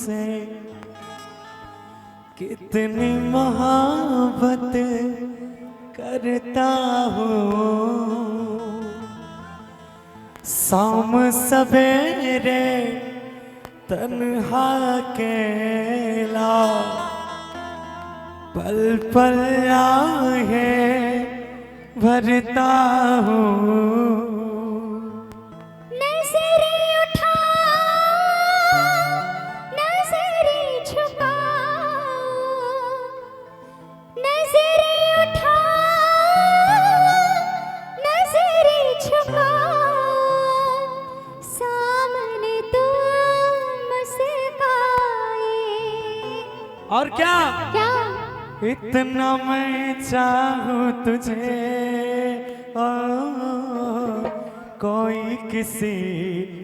तुमसे कितनी मोहब्बत करता हूँ। शाम सवेरे तन्हा अकेला पल पल आहें भरता हूँ। नजरें उठा नजरें झुका, नजरें उठा नजरें झुका, सामने तुम मुस्काए। और क्या क्या इतना मैं चाहूँ तुझे, ओ कोई किसी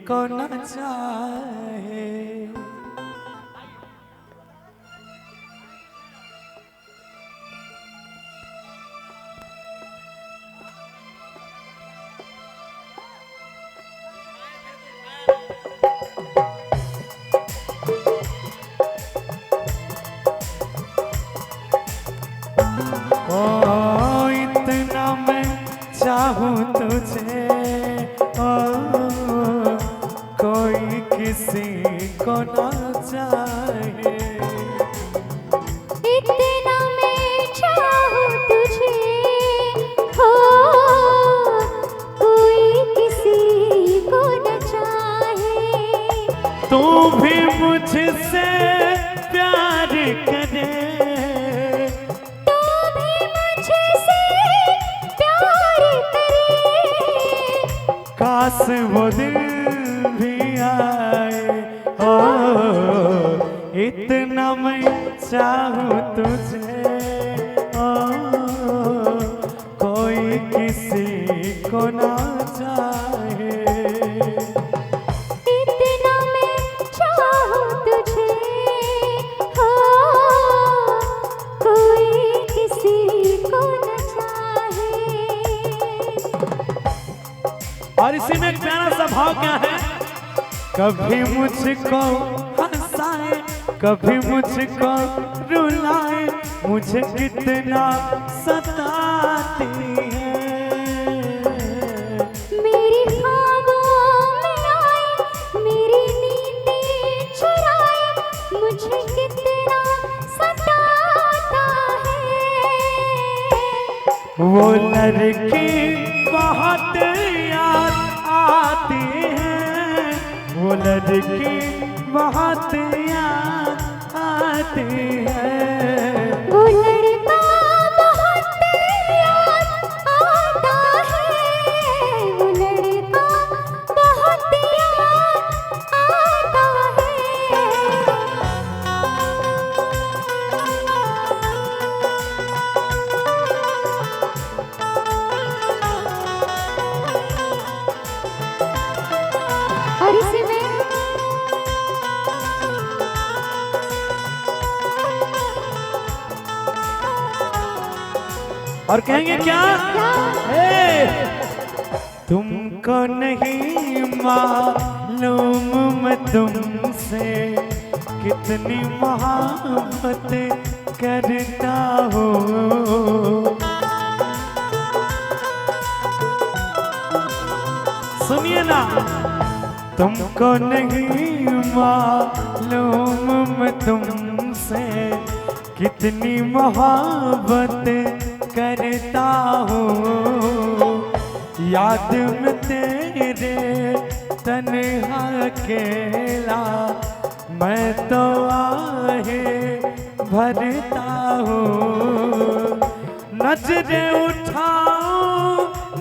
को न चाहे। ओ इतना मैं चाहूँ तुझे, ओ कोई किसी को न चाहे। इतना मैं चाहूँ तुझे, हो कोई किसी को न चाहे। तू भी मुझसे प्यार करे, तू भी मुझसे प्यार करे। काश वो दिन भी आए। ओ इतना मैं चाहूँ तुझे, ओ कोई किसी को ना चाहे। इतना मैं चाहूँ तुझे, हो कोई किसी को न चाहे। और इसी में एक प्यारा सा भाव क्या है, कभी मुझको हंसाए कभी मुझको रुलाए, मुझे कितना सताती है। मेरी ख्वाबों में आए, मेरी नींदें चुराए, मुझे कितना सताता है। वो लड़की बहुत याद आती है, वो लड़की बहुत याद आती है। वो लड़का बहुत याद आता है, वो लड़का बहुत याद आता है। और इसी में और कहेंगे क्या, तुमको नहीं मालूम मैं तुमसे कितनी मोहब्बत करता हूँ। सुनिए ना, तुमको नहीं मालूम मैं तुमसे कितनी मोहब्बत करता हूँ। याद में तेरे तन्हा अकेला मैं तो आहे भरता हूँ। नजरें उठाऊं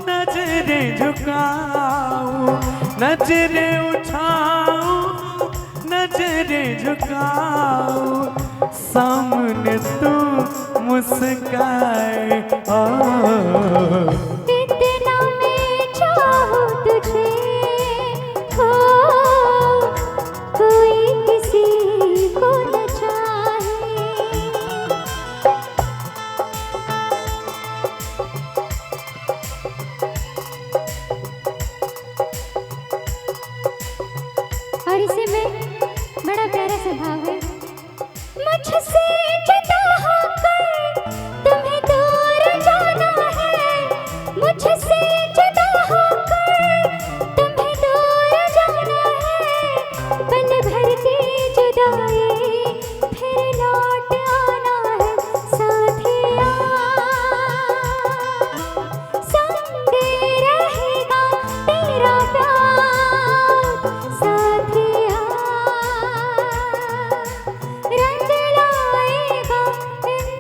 नजरें झुकाऊं, नजरें उठाऊं नजरें झुकाऊं, सामने तू मुस्काए। ओ